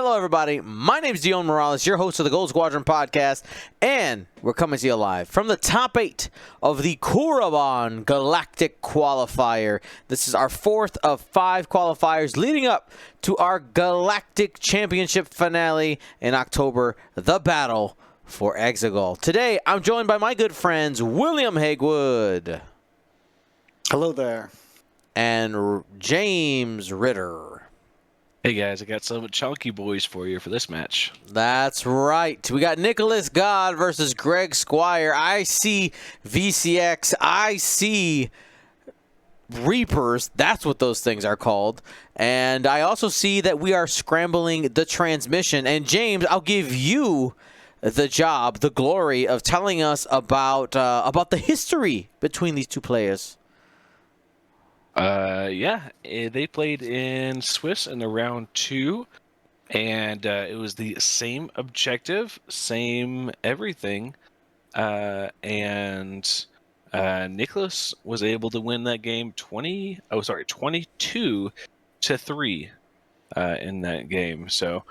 Hello, everybody. My name is Dion Morales, your host of the Gold Squadron podcast, and we're coming to you live from the top 8 of the Korriban Galactic Qualifier. This is our 4th of 5 qualifiers leading up to our Galactic Championship finale in October, the battle for Exegol. Today, I'm joined by my good friends William Haywood. Hello there. And James Ritter. Hey guys, I got some chunky boys for you for this match. That's right. We got Niklas God versus Greg Squire. I see VCX. I see Reapers. That's what those things are called. And I also see that we are scrambling the transmission. And James, I'll give you the job, the glory of telling us about the history between these two players. They played in Swiss in the round 2, and it was the same objective, same everything, and Niklas was able to win that game 22-3 in that game. So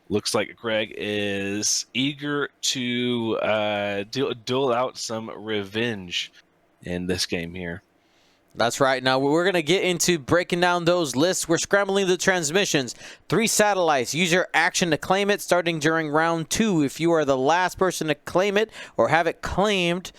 looks like Greg is eager to dole out some revenge in this game here. That's right. Now, we're going to get into breaking down those lists. We're scrambling the transmissions. 3 satellites. Use your action to claim it starting during round 2. If you are the last person to claim it or have it claimed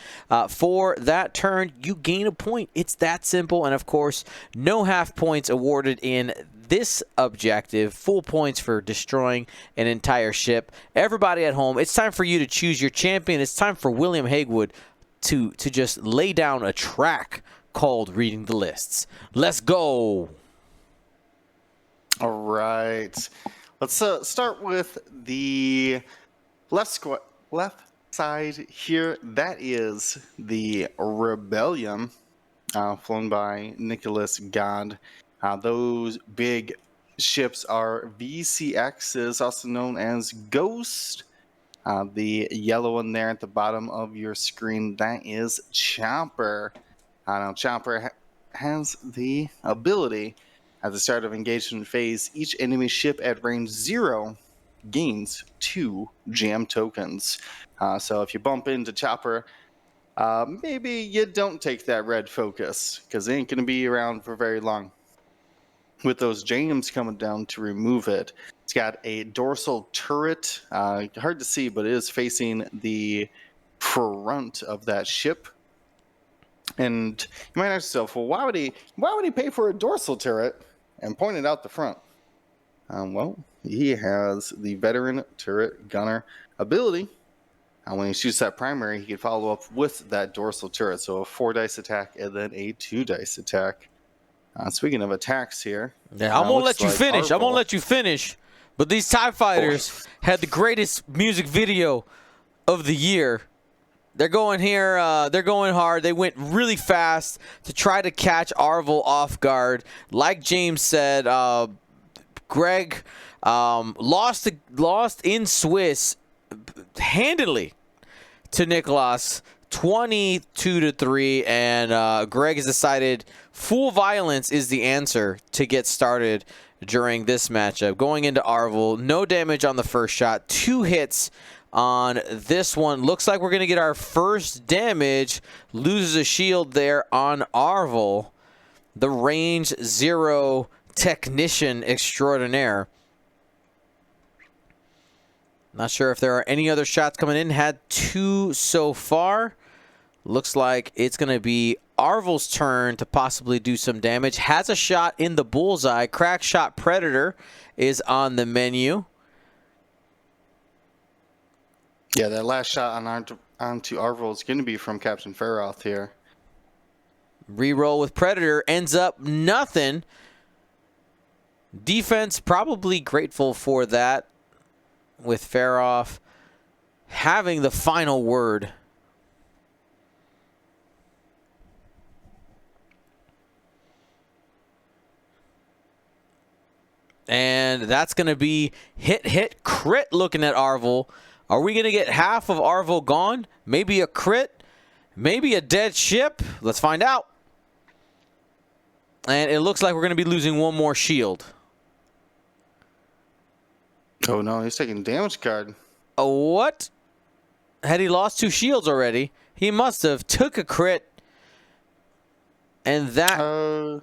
for that turn, you gain a point. It's that simple. And, of course, no half points awarded in this objective. Full points for destroying an entire ship. Everybody at home, it's time for you to choose your champion. It's time for William Haywood to just lay down a track called Reading the Lists. Let's go. All right. Let's start with the left side here. That is the Rebellion, flown by Niklas God. Those big ships are VCXs, also known as Ghost. The yellow one there at the bottom of your screen, that is Chopper. Now, Chopper has the ability at the start of engagement phase, each enemy ship at range 0 gains 2 jam tokens. So if you bump into Chopper, maybe you don't take that red focus, because it ain't going to be around for very long. With those jams coming down to remove it, it's got a dorsal turret. Hard to see, but it is facing the front of that ship. And you might ask yourself, well, why would he pay for a dorsal turret and point it out the front? Well, he has the veteran turret gunner ability. When he shoots that primary, he can follow up with that dorsal turret. So a 4-dice attack and then a 2-dice attack. Speaking of attacks here. Yeah, I'm going to let you finish. I'm going to let you finish. But these TIE fighters had the greatest music video of the year. They're going here. They're going hard. They went really fast to try to catch Arvel off guard. Like James said, Greg lost in Swiss handily to Niklas, 22-3, and Greg has decided full violence is the answer to get started during this matchup. Going into Arvel, no damage on the first shot, 2 hits on this one. Looks like we're going to get our first damage. Loses a shield there on Arvel, the range 0 technician extraordinaire. Not sure if there are any other shots coming in. Had 2 so far. Looks like it's going to be Arvel's turn to possibly do some damage. Has a shot in the bullseye. Crack shot Predator is on the menu. Yeah, that last shot onto Arvel is going to be from Captain Farroth here. Reroll with Predator. Ends up nothing. Defense probably grateful for that, with Farroth having the final word. And that's going to be hit, crit looking at Arvel. Are we going to get half of Arvel gone? Maybe a crit? Maybe a dead ship? Let's find out. And it looks like we're going to be losing one more shield. Oh no, he's taking damage card. What? Had he lost 2 shields already? He must have took a crit. And that Yeah,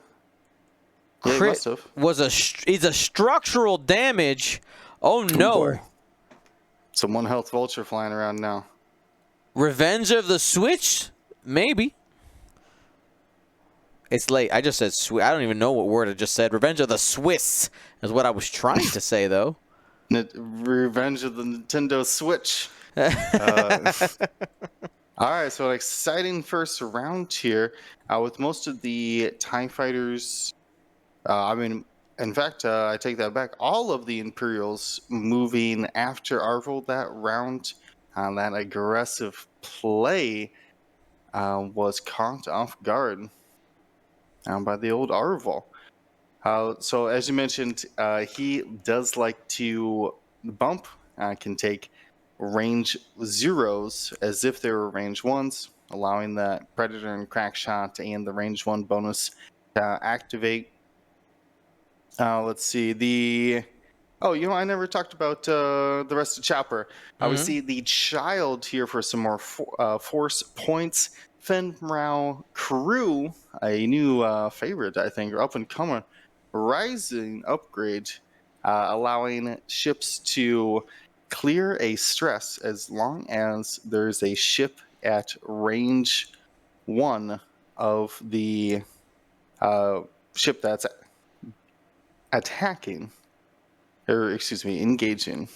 he crit must have. was is a structural damage. Oh no. Boy. Some 1 health vulture flying around now. Revenge of the Switch? Maybe. It's late. I just said I don't even know what word I just said. Revenge of the Swiss is what I was trying to say, though. Revenge of the Nintendo Switch. All right, so an exciting first round here with most of the TIE fighters. In fact, I take that back. All of the Imperials moving after Arvel that round. That aggressive play was caught off guard by the old Arvel. So as you mentioned, he does like to bump, can take range 0s as if they were range 1s, allowing that Predator and Crack Shot and the range 1 bonus to activate. Let's see, I never talked about the rest of Chopper. We see the Child here for some more force points. Fen Rao Crew, a new favorite, I think, or up-and-comer, rising upgrade, allowing ships to clear a stress as long as there's a ship at range 1 of the ship that's engaging.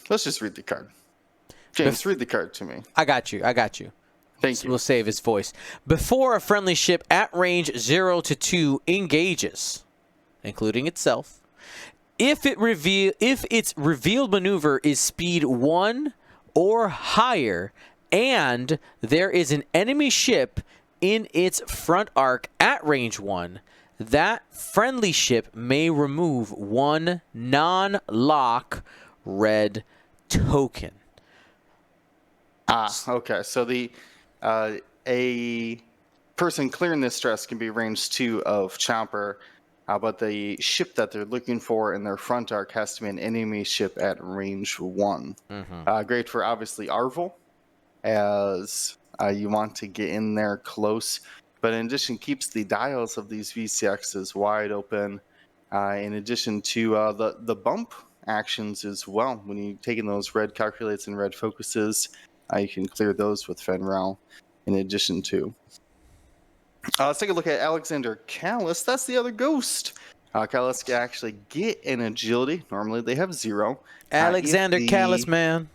Let's just read the card. James, read the card to me. I got you. Thank you. We'll save his voice. Before a friendly ship at range 0 to 2 engages, including itself, if its revealed maneuver is speed 1 or higher, and there is an enemy ship in its front arc at range 1, that friendly ship may remove 1 non-lock red token. Okay. So a person clearing this stress can be range 2 of Chopper, but the ship that they're looking for in their front arc has to be an enemy ship at range 1. Great for, obviously, Arvel, as you want to get in there close. But in addition, keeps the dials of these VCXs wide open. In addition to the bump actions as well. When you're taking those red calculates and red focuses, you can clear those with Fenral in addition to. Let's take a look at Alexander Callus. That's the other ghost. Callus can actually get an agility. Normally they have 0. Alexander Callus, man.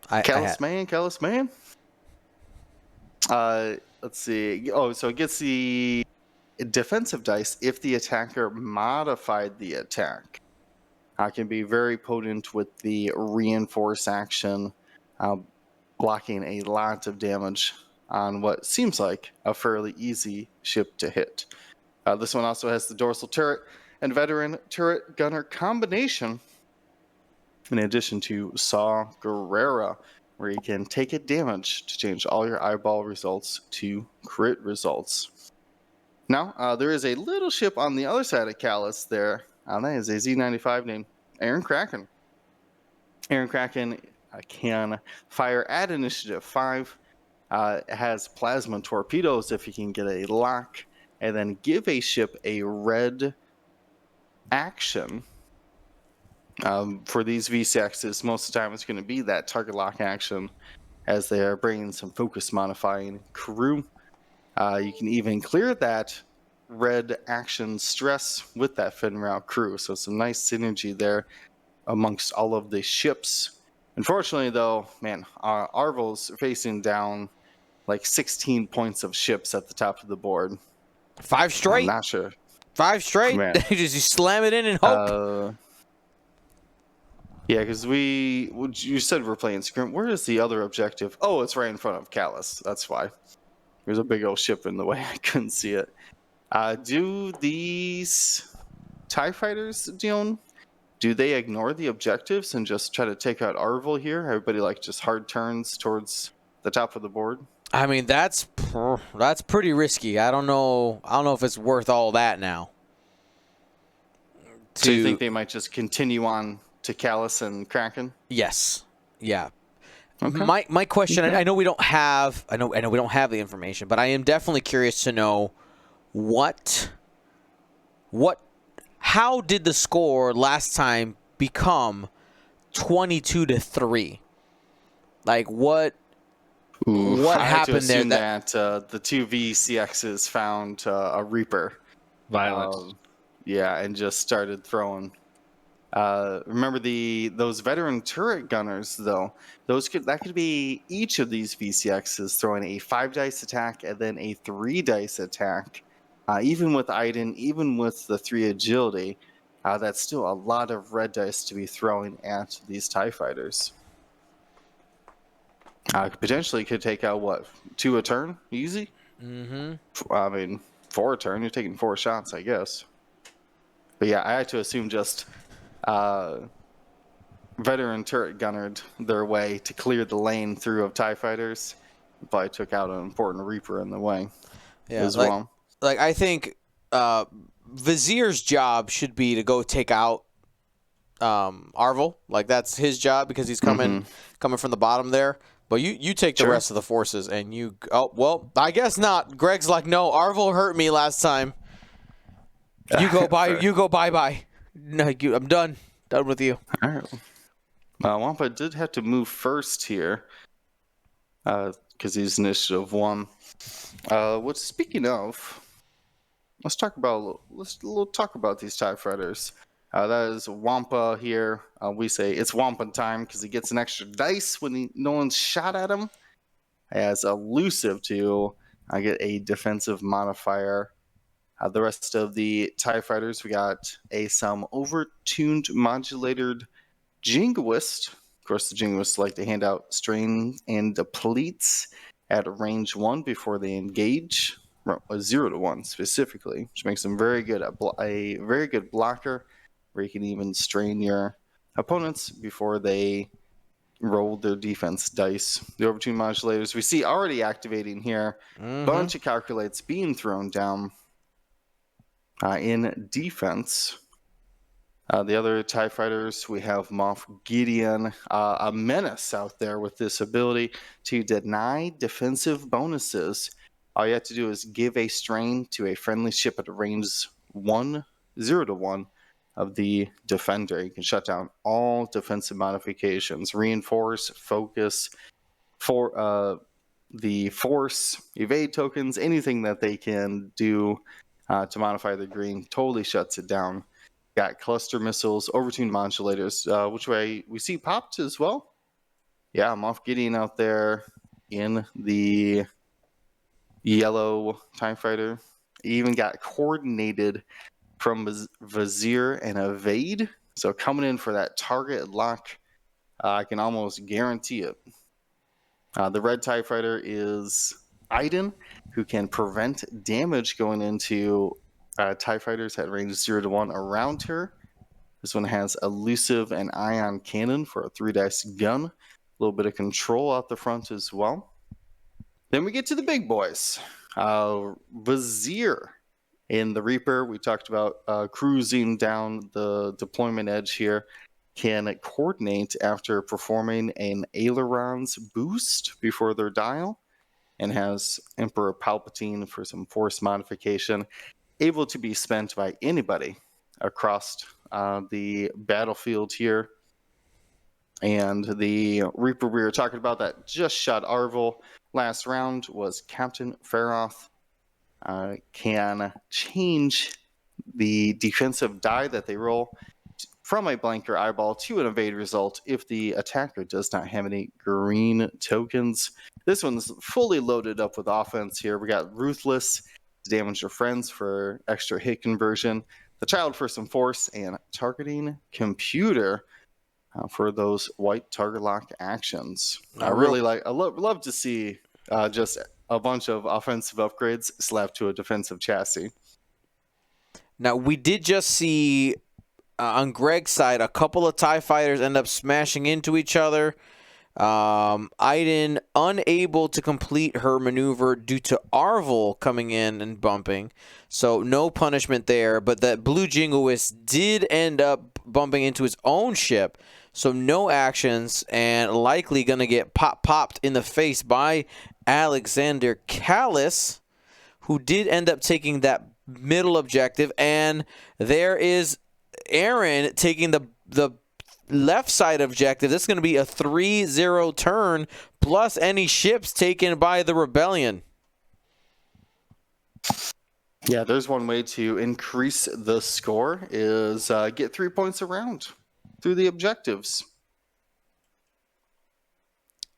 Callus man. Let's see. So it gets the defensive dice if the attacker modified the attack. Can be very potent with the reinforce action, blocking a lot of damage on what seems like a fairly easy ship to hit. This one also has the dorsal turret and veteran turret gunner combination, in addition to Saw Gerrera, where you can take a damage to change all your eyeball results to crit results. Now, there is a little ship on the other side of Callus there. That is a Z95 named Aaron Kraken. Aaron Kraken can fire at initiative 5, has plasma torpedoes if you can get a lock, and then give a ship a red action. For these V6s, most of the time it's going to be that target lock action, as they are bringing some focus modifying crew. You can even clear that red action stress with that Fenral crew, so some nice synergy there amongst all of the ships. Unfortunately, though, man, Arvel's facing down like 16 points of ships at the top of the board. 5 straight? I'm not sure. 5 straight? Man. You slam it in and hope. Yeah, because you said we're playing Scrim. Where is the other objective? Oh, it's right in front of Callus. That's why. There's a big old ship in the way. I couldn't see it. Do these TIE fighters, Dion, do they ignore the objectives and just try to take out Arvel here? Everybody like just hard turns towards the top of the board? I mean, that's pretty risky. I don't know if it's worth all that now. So you think they might just continue on to Callus and Kraken? Yes. Yeah. Okay. My question, I know we don't have I know we don't have the information, but I am definitely curious to know how did the score last time become 22-3? Like what I had to happened there? assume that the two VCXs found a Reaper. Violence. Yeah, and just started throwing. Remember those veteran turret gunners though? That could be each of these VCXs throwing a 5 dice attack and then a 3 dice attack. Even with Iden, even with the 3 agility, that's still a lot of red dice to be throwing at these TIE fighters. Potentially could take out what, 2 a turn, easy. I mean, 4 a turn. You're taking 4 shots, I guess. But yeah, I had to assume just veteran turret gunnered their way to clear the lane through of TIE fighters. Probably took out an important Reaper in the way as well. Like I think Vizier's job should be to go take out Arvel. Like that's his job because he's coming from the bottom there. But you take the rest of the forces and you I guess not. Greg's like, no, Arvel hurt me last time. You go bye. No, I'm done. Done with you. All right. Wampa did have to move first here because he's initiative 1. Speaking of, let's talk about these TIE fighters. That is Wampa here. We say it's Wampa time because he gets an extra dice when no one's shot at him. As elusive to get a defensive modifier. The rest of the TIE fighters, we got some overtuned modulated Jingoist. Of course, the Jingoists like to hand out strain and depletes at range 1 before they engage, 0 to 1 specifically, which makes them very good at a very good blocker, where you can even strain your opponents before they roll their defense dice. The overtuned modulators we see already activating here. Bunch of calculates being thrown down. In defense, the other TIE fighters, we have Moff Gideon, a menace out there with this ability to deny defensive bonuses. All you have to do is give a strain to a friendly ship at range 1, 0 to 1 of the defender. You can shut down all defensive modifications, reinforce, focus, for the force, evade tokens, anything that they can do to modify the green, totally shuts it down. Got cluster missiles, overtuned modulators, which way we see popped as well. Yeah, Moff Gideon out there in the yellow TIE fighter. He even got coordinated from Vizier and Evade. So coming in for that target lock, I can almost guarantee it. The red TIE fighter is Iden, who can prevent damage going into TIE fighters at range 0 to 1 around her. This one has elusive and ion cannon for a 3 dice gun. A little bit of control out the front as well. Then we get to the big boys. Vizier in the Reaper. We talked about cruising down the deployment edge here. Can coordinate after performing an ailerons boost before their dial. And has Emperor Palpatine for some force modification, able to be spent by anybody across the battlefield here. And the Reaper we were talking about that just shot Arvel last round was Captain Feroth. Can change the defensive die that they roll from a blanker eyeball to an evade result if the attacker does not have any green tokens. This one's fully loaded up with offense here. We got Ruthless to damage your friends for extra hit conversion, the Child for some force, and Targeting Computer for those white target lock actions. I love to see just a bunch of offensive upgrades slapped to a defensive chassis. Now, we did just see on Greg's side a couple of TIE fighters end up smashing into each other. Iden unable to complete her maneuver due to Arvel coming in and bumping, so no punishment there. But that blue jingoist did end up bumping into his own ship. So no actions and likely going to get popped in the face by Alexander Callis, who did end up taking that middle objective. And there is Aaron taking the left side objective. This is going to be a 3-0 turn plus any ships taken by the Rebellion. Yeah, there's one way to increase the score is get 3 points around through the objectives.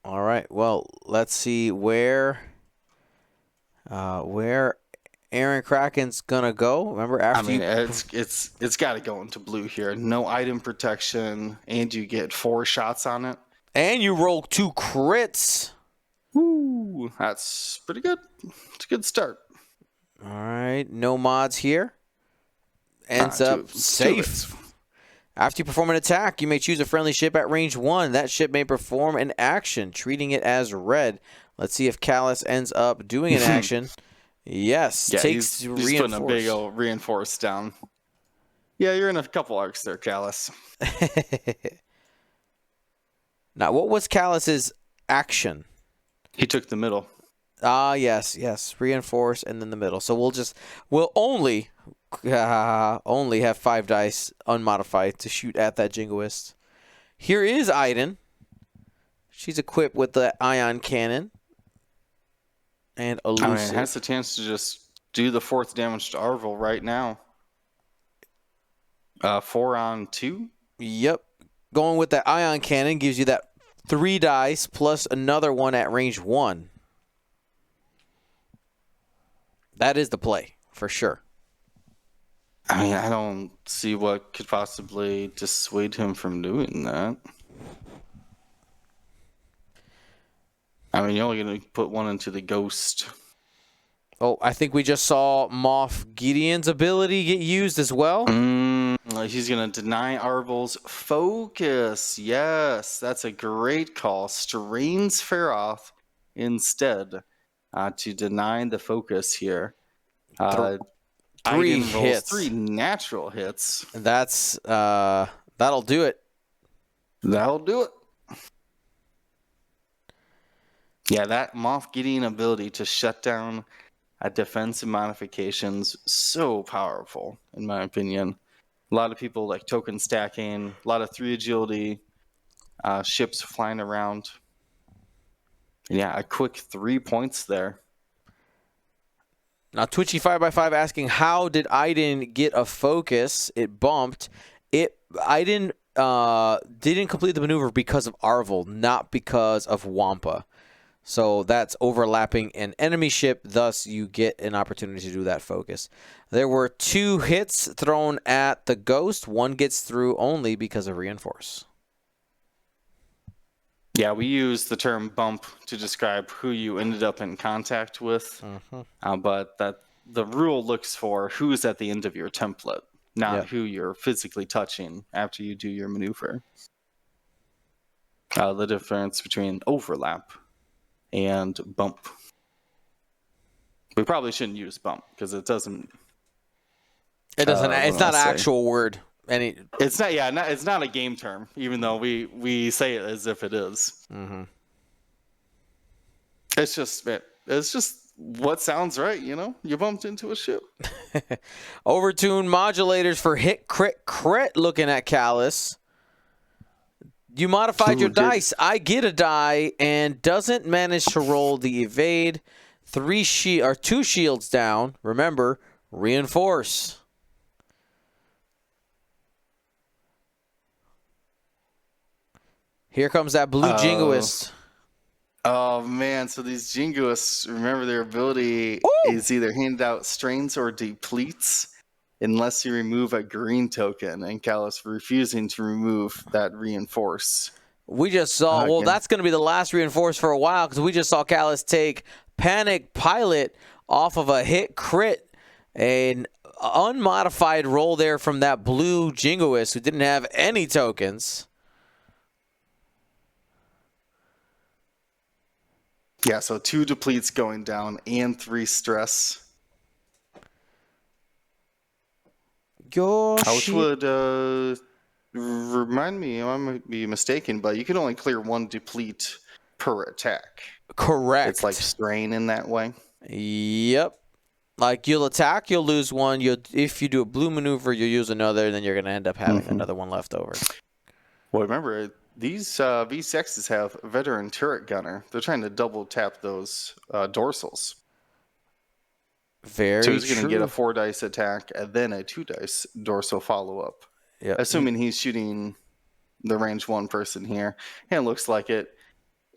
All right. Well, let's see where Aaron Kraken's gonna go. Remember, after it's got to go into blue here. No item protection, and you get 4 shots on it. And you roll 2 crits. Woo, that's pretty good. It's a good start. All right. No mods here. Ends up safe. After you perform an attack, you may choose a friendly ship at range 1. That ship may perform an action, treating it as red. Let's see if Callis ends up doing an action. Yes, yeah, takes he's reinforce. putting a big old reinforce down. Yeah, you're in a couple arcs there, Callis. Now, what was Callis's action? He took the middle. Yes, reinforce and then the middle. So we'll only have 5 dice unmodified to shoot at that jingoist. Here is Aiden. She's equipped with the ion cannon and elusive. Has the chance to just do the 4th damage to Arvel right now. 4 on 2. Yep, going with that ion cannon gives you that 3 dice plus another one at range 1. That is the play for sure. I don't see what could possibly dissuade him from doing that. You're only going to put 1 into the ghost. Oh, I think we just saw Moff Gideon's ability get used as well. He's going to deny Arvel's focus. Yes, that's a great call. Strains Feroth instead to deny the focus here. 3 hits. 3 natural hits. That's that'll do it. That'll do it. Yeah, that Moff Gideon ability to shut down defensive modifications, so powerful, in my opinion. A lot of people like token stacking, a lot of 3 agility, ships flying around. And yeah, a quick 3 points there. Now, Twitchy 5x5 asking, how did Aiden get a focus? It bumped. Aiden didn't complete the maneuver because of Arvel, not because of Wampa. So that's overlapping an enemy ship, thus you get an opportunity to do that focus. There were 2 hits thrown at the Ghost. 1 gets through only because of reinforce. Yeah, we use the term bump to describe who you ended up in contact with, but that the rule looks for who's at the end of your template, not who you're physically touching after you do your maneuver. The difference between overlap and bump. We probably shouldn't use bump because it doesn't. It's not an actual word. It's not. Yeah, it's not a game term, even though we say it as if it is. It's just what sounds right. You bumped into a ship. Overtune modulators for hit crit. Looking at Callis. You modified your dice. I get a die and doesn't manage to roll the evade. 2 shields down. Remember, reinforce. Here comes that blue jingoist. Oh man, so these jingoists, remember their ability is either handed out strains or depletes unless you remove a green token, and Callis refusing to remove that reinforce. We just saw, that's going to be the last reinforce for a while because we just saw Callis take Panic Pilot off of a hit crit. An unmodified roll there from that blue jingoist who didn't have any tokens. Yeah, so 2 depletes going down and 3 stress. Which would Remind me, I might be mistaken, but you can only clear 1 deplete per attack. Correct. It's like strain in that way. Yep. Like, you'll attack, you'll lose one. If you do a blue maneuver, you'll use another, then you're going to end up having another one left over. Well, remember, these V6s have veteran turret gunner. They're trying to double tap those dorsals. Very So he's going to true. get a 4-dice attack and then a 2-dice dorsal follow-up. Yep. Assuming he's shooting the range 1 person here. And it looks like it.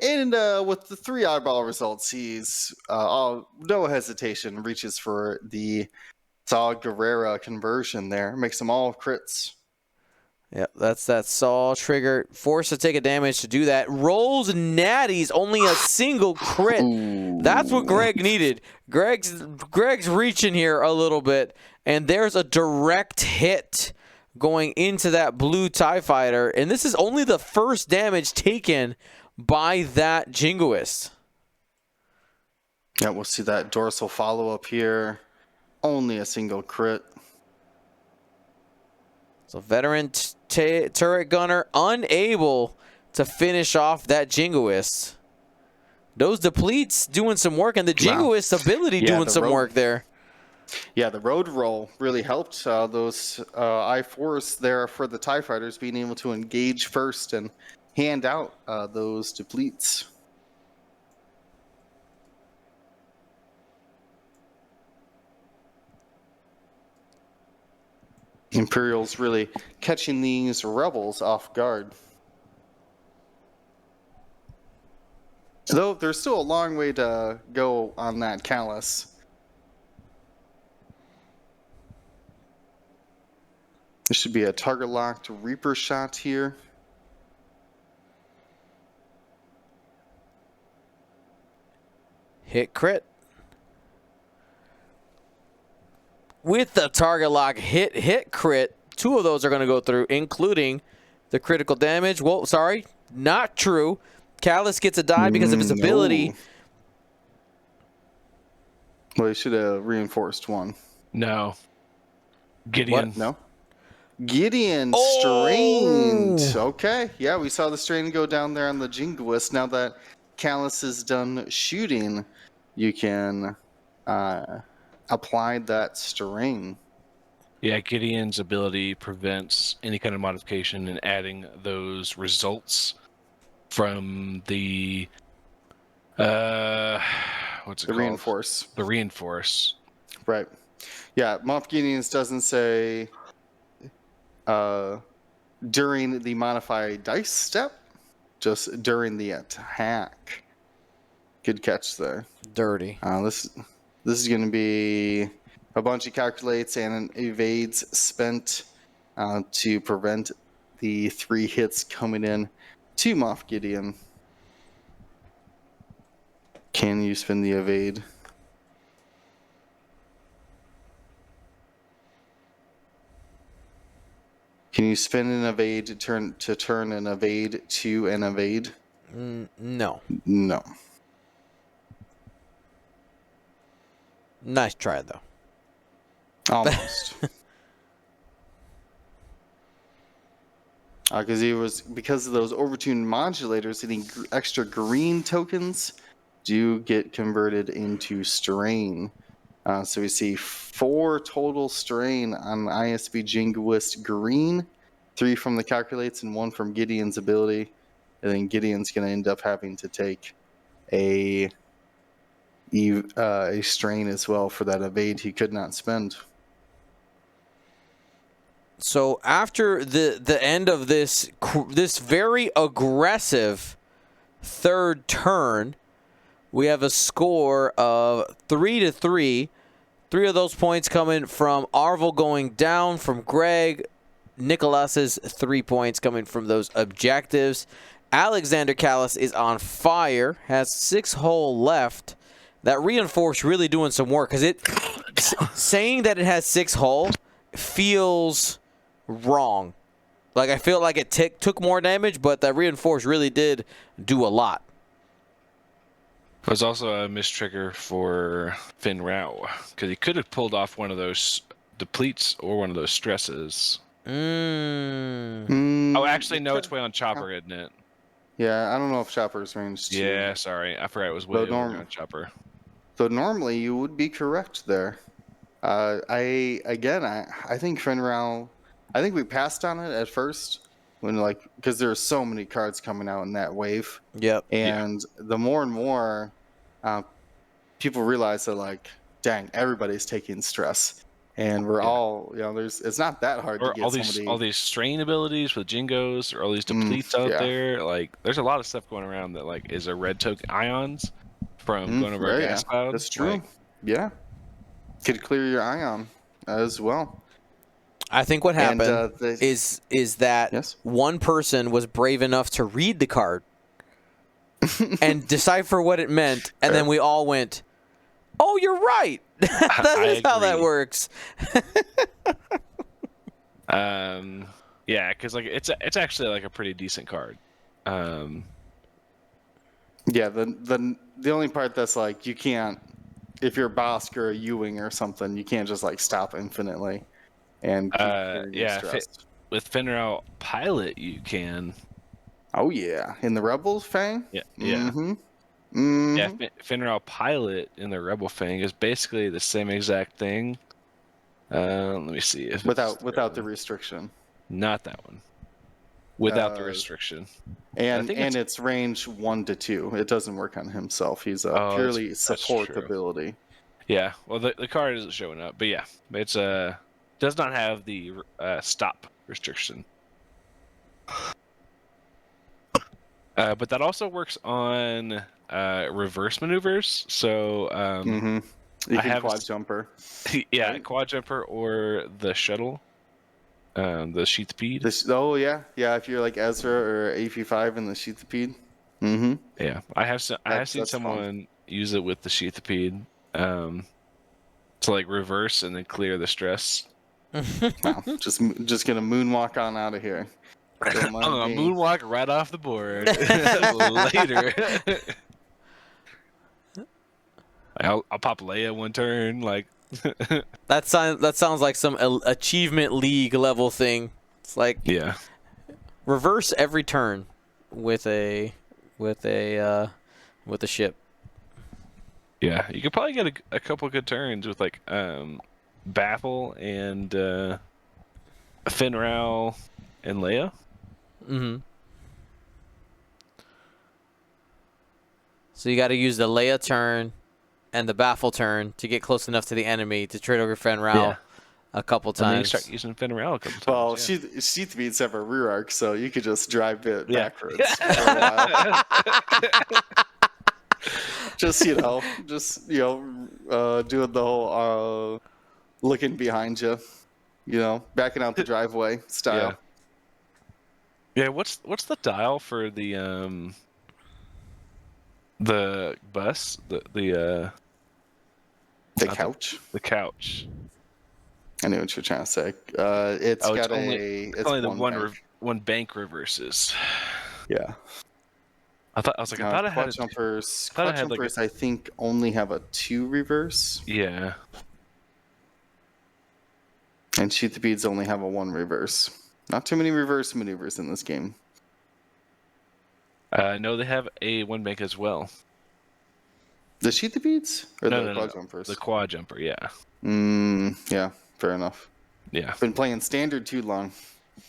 And with the 3 eyeball results, he's no hesitation reaches for the Saw Gerrera conversion there. Makes them all crits. Yep, that's that Saw trigger. Forced to take a damage to do that. Rolls natties, only a single crit. Ooh. That's what Greg needed. Greg's reaching here a little bit, and there's a direct hit going into that blue TIE fighter, and this is only the first damage taken by that Jingoist. Yeah, we'll see that dorsal follow-up here. Only a single crit. So veteran turret gunner unable to finish off that Jingoist. Those depletes doing some work, and the Jingoist ability doing some work there. Yeah, the road roll really helped those I-4s there for the TIE fighters being able to engage first and hand out those depletes. Imperials really catching these rebels off guard. Though there's still a long way to go on that Callus. There should be a target locked Reaper shot here. Hit crit. With the target lock hit crit, 2 of those are going to go through, including the critical damage. Well, sorry, not true. Callus gets a die because of his ability. No. Well, he should have reinforced 1. No. Gideon. What? No? Gideon strained. Okay. Yeah, we saw the strain go down there on the Jingoist. Now that Callus is done shooting, you can apply that strain. Yeah, Gideon's ability prevents any kind of modification in adding those results from the what's it called? Reinforce. The reinforce. Right. Yeah, Moff Gideon's doesn't say during the modified dice step, just during the attack. Good catch there. Dirty. This is going to be a bunch of calculates and evades spent to prevent the 3 hits coming in to Moff Gideon. Can you spin the evade? Can you spin an evade to turn an evade to an evade? No. No. Nice try, though. Almost. Because of those overtuned modulators, any extra green tokens do get converted into strain. So we see 4 total strain on ISB Jingoist green, 3 from the calculates and 1 from Gideon's ability. And then Gideon's going to end up having to take a strain as well for that evade he could not spend. So after the end of this very aggressive third turn, we have a score of 3-3. 3 of those points coming from Arvel going down, from Greg. Niklas's 3 points coming from those objectives. Alexander Callus is on fire, has 6 hull left. That reinforce really doing some work, because saying that it has 6 hull feels wrong. Like, I feel like it took more damage, but that reinforce really did do a lot. It was also a mistrigger for Finn Rao, because he could have pulled off one of those depletes or one of those stresses. Oh, actually, no, it's way on Chopper, isn't it? Yeah, I don't know if Chopper's range 2. Yeah, sorry. I forgot it was way over on Chopper. So normally you would be correct there. I think Finral. I think we passed on it at first because there are so many cards coming out in that wave. Yep. And the more and more people realize that dang, everybody's taking stress, and we're all it's not that hard Or to get all these strain abilities with Jingos, or all these depletes out there. Like, there's a lot of stuff going around that is a red token ions from going over a gas cloud. That's true. Yeah, could clear your ion as well. I think what happened is that one person was brave enough to read the card and decipher what it meant, and then we all went, "Oh, you're right. That is how that works." Yeah, because it's actually a pretty decent card. Yeah, the only part that's you can't, if you're a Bosk or a Ewing or something, you can't just stop infinitely and keep your stress. With Finral Pilot you can. Oh yeah, in the Rebel Fang. Yeah. Mm-hmm. Yeah, Finral Pilot in the Rebel Fang is basically the same exact thing. Let me see if without the restriction. Not that one. Without the restriction. And it's range 1 to 2. It doesn't work on himself. He's a purely support ability. Yeah. Well, the card isn't showing up, but yeah, it's does not have the stop restriction. But that also works on reverse maneuvers. So you can quad jumper. Yeah, right? Quad jumper or the shuttle. The Sheathpede. Yeah. If you're like Ezra or AP5 in the Sheathpede. Mm-hmm. Yeah, I have seen someone use it with the Sheathpede to reverse and then clear the stress. Wow, just gonna moonwalk on out of here. I'm gonna moonwalk right off the board later. I'll pop Leia one turn That sounds like some achievement league level thing. It's reverse every turn with a ship. Yeah, you could probably get a couple good turns with Baffle and Finral and Leia. Mm-hmm. So you got to use the Leia turn and the Baffle turn to get close enough to the enemy to trade over Finral a couple times. And then you start using Finral a couple times. Well, Sheathpedes have a rear arc, so you could just drive it backwards for a while. just doing the whole looking behind you, backing out the driveway style. Yeah. What's the dial for the bus? The couch. The couch. I knew what you're trying to say. It's only the one bank reverses. Yeah. I thought I had jumpers. Quad jumpers, I think, only have a 2 reverse. Yeah. And Sheathpedes only have a 1 reverse. Not too many reverse maneuvers in this game. No, they have a 1 bank as well. The Sheathpedes? Or the quad jumpers? The quad jumper, yeah. Yeah, fair enough. Yeah. Been playing standard too long.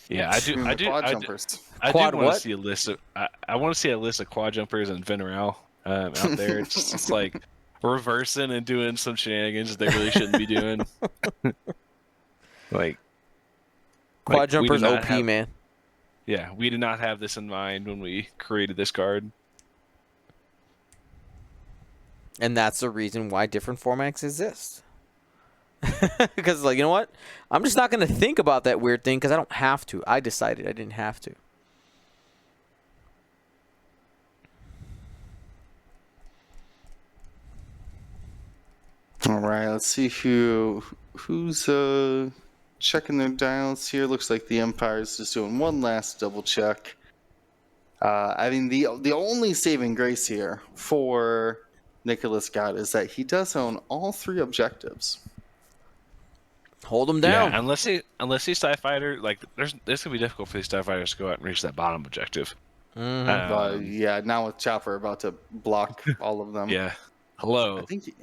Yeah, I do want to see a list of. I want to see a list of quad jumpers and Finral out there. It's reversing and doing some shenanigans they really shouldn't be doing. Quad jumpers OP, man. Yeah, we did not have this in mind when we created this card. And that's the reason why different formats exist. Because, you know what? I'm just not going to think about that weird thing because I don't have to. I decided I didn't have to. All right, let's see who's checking their dials here. Looks like the Empire's just doing one last double check. The only saving grace here for Nicholas Scott is that he does own all 3 objectives. Hold them down. Yeah, unless these TIE fighter, like, this could be difficult for these TIE fighters to go out and reach that bottom objective. Yeah, now with Chopper about to block all of them. Yeah. Hello. I think.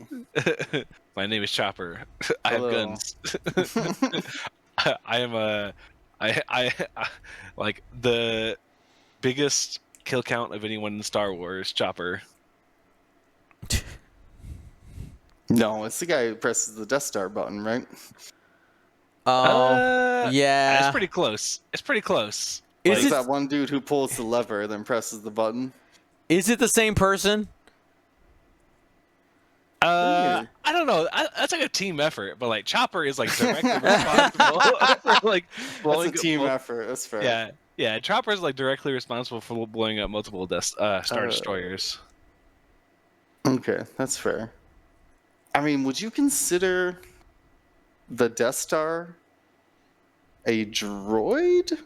My name is Chopper. I have Hello. guns. I am I like the biggest kill count of anyone in Star Wars. Chopper. No, it's the guy who presses the Death Star button, right? Oh, yeah. It's pretty close. It's pretty close. Is It's it? that one dude who pulls the lever, then presses the button. Is it the same person? I don't know. That's like a team effort, but like Chopper is like directly responsible for like blowing That's a team up, effort. That's fair. yeah. Chopper is like directly responsible for blowing up multiple Star Destroyers. Okay, that's fair. I mean, would you consider the Death Star a droid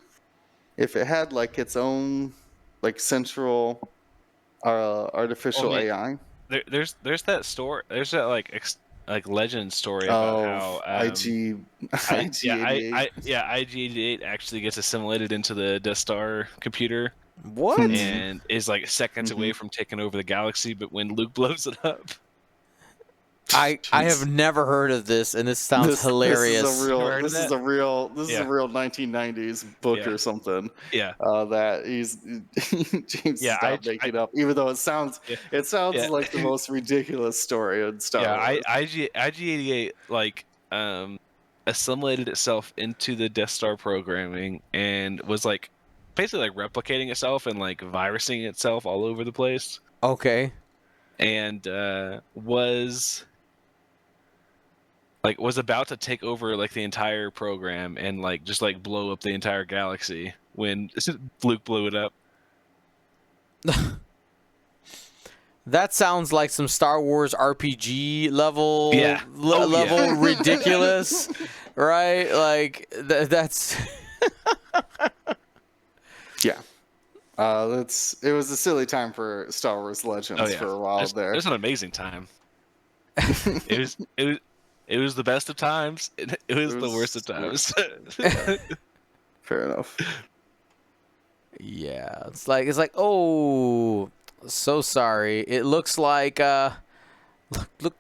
if it had like its own like central artificial AI? There's that story. There's that like legend story about how IG-88. IG-88 actually gets assimilated into the Death Star computer. What? And is like seconds away from taking over the galaxy, but when Luke blows it up. I have never heard of this, and this sounds hilarious. This is a real 1990s book or something. Yeah. That James stopped making up, even though it sounds like the most ridiculous story in Star Wars. IG-88 like assimilated itself into the Death Star programming and was like basically like replicating itself and like virusing itself all over the place. Okay. And was about to take over like the entire program and like just like blow up the entire galaxy when Luke blew it up. That sounds like some Star Wars RPG level ridiculous, right? Like that's yeah. It was a silly time for Star Wars Legends for a while there. It was an amazing time. It was the best of times. It was the worst of times. Fair enough. Yeah, it's like oh, so sorry. It looks like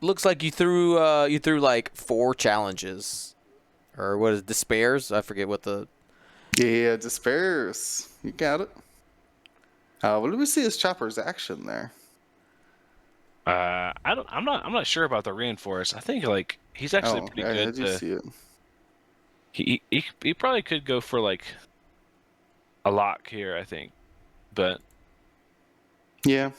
looks like you threw like 4 challenges, or what is despairs? I forget what the. Yeah, despairs. You got it. What do we see as Chopper's action there? I'm not sure about the reinforce. I think like he's actually pretty good. I do see it. He probably could go for like a lock here, I think, but yeah,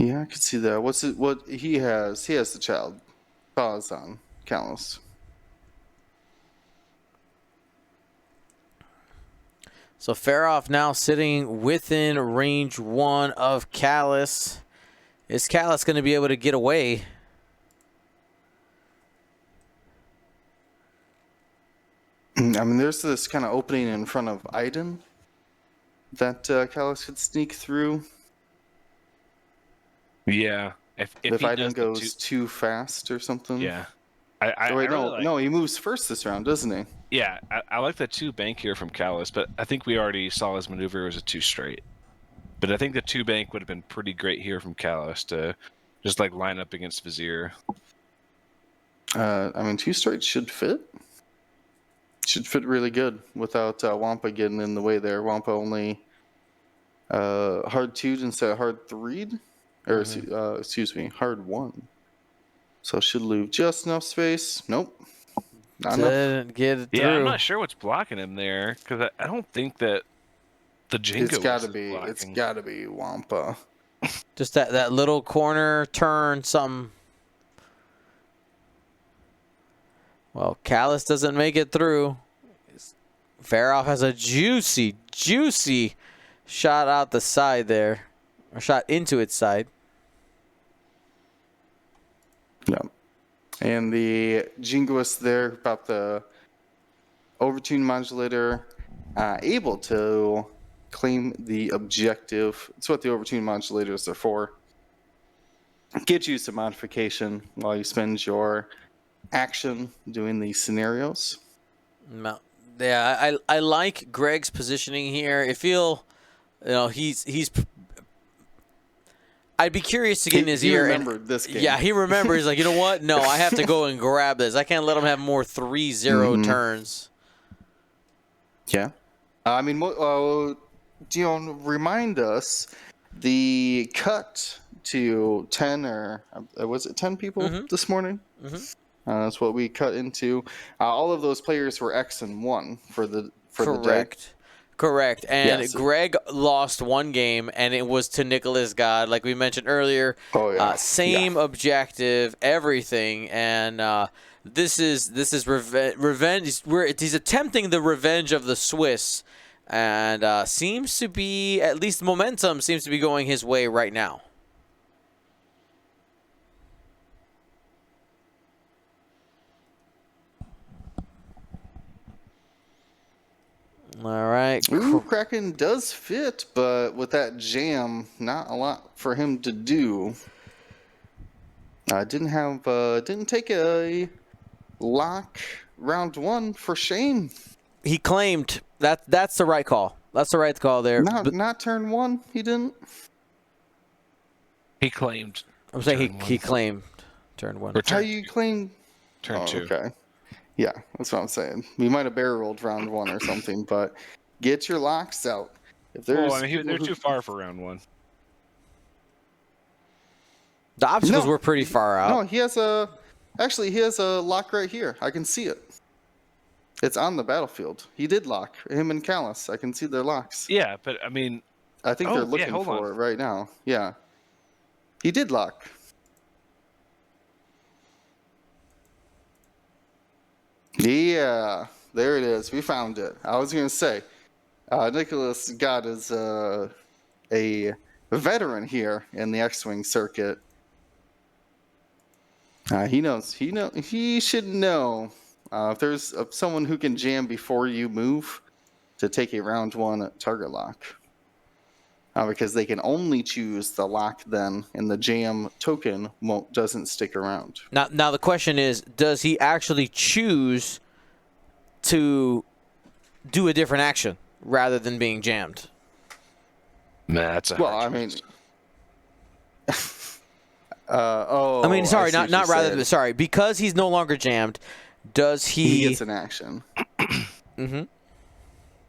I could see that. What he has? He has the child pause on Callus. So Farroff now sitting within range 1 of Callus. Is Callus going to be able to get away? I mean, there's this kind of opening in front of Iden that Callus could sneak through. Yeah, if Iden goes too fast or something. Yeah. No, he moves first this round, doesn't he? Yeah, I like the 2 bank here from Callus, but I think we already saw his maneuver was a 2 straight. But I think the 2 bank would have been pretty great here from Callus to just like line up against Vizier. I mean, 2 straight should fit. Should fit really good without Wampa getting in the way there. Wampa only hard 2'd instead of hard 3'd. Or, excuse me, hard 1. So should leave just enough space. Nope. Not enough. Get it through. Yeah, I'm not sure what's blocking him there, because I don't think that the Jingo It's gotta be Wampa. Just that little corner turn, something. Well, Callus doesn't make it through. Farroff has a juicy shot out the side there. Or shot into its side. Yeah. And the Jingoist there about the overtune modulator, able to claim the objective. It's what the overtune modulators are for. get you some modification while you spend your action doing these scenarios. No. Yeah, I like Greg's positioning here. I feel, he's. I'd be curious to get in his ear. He remembered this game. Yeah, he remembers. He's like, you know what? No, I have to go and grab this. I can't let him have more 3-0 turns. Yeah. I mean, Dion, remind us the cut to 10 or was it 10 people this morning? That's what we cut into. All of those players were X and 1 for the day. Correct. And Greg lost one game, and it was to Niklas God, like we mentioned earlier. Oh, yeah. Same objective, everything, and this is revenge. He's attempting the revenge of the Swiss, and seems to be, at least momentum seems to be going his way right now. All right. Ooh, Kraken does fit, but with that jam, not a lot for him to do. Didn't take a lock round 1 for Shane. He claimed that's the right call. That's the right call there. Not turn 1. He didn't. He claimed. I'm saying he claimed turn 1. How you claim turn 2? Okay. Yeah, that's what I'm saying. We might have barrel rolled round 1 or something, but get your locks out. If there's, they're too far for round 1. The obstacles were pretty far out. No, he has a lock right here. I can see it. It's on the battlefield. He did lock him and Callus. I can see their locks. Yeah, but I mean, I think they're looking for it right now. Yeah, he did lock. Yeah, there it is. We found it. I was going to say, Niklas God is a veteran here in the X-Wing circuit. He knows. He should know if there's someone who can jam before you move to take a round 1 target lock. Because they can only choose the lock then, and the jam token doesn't stick around. Now the question is, does he actually choose to do a different action rather than being jammed? That's a hard choice. I mean, sorry, not rather than, sorry, because he's no longer jammed. Does he? He gets an action.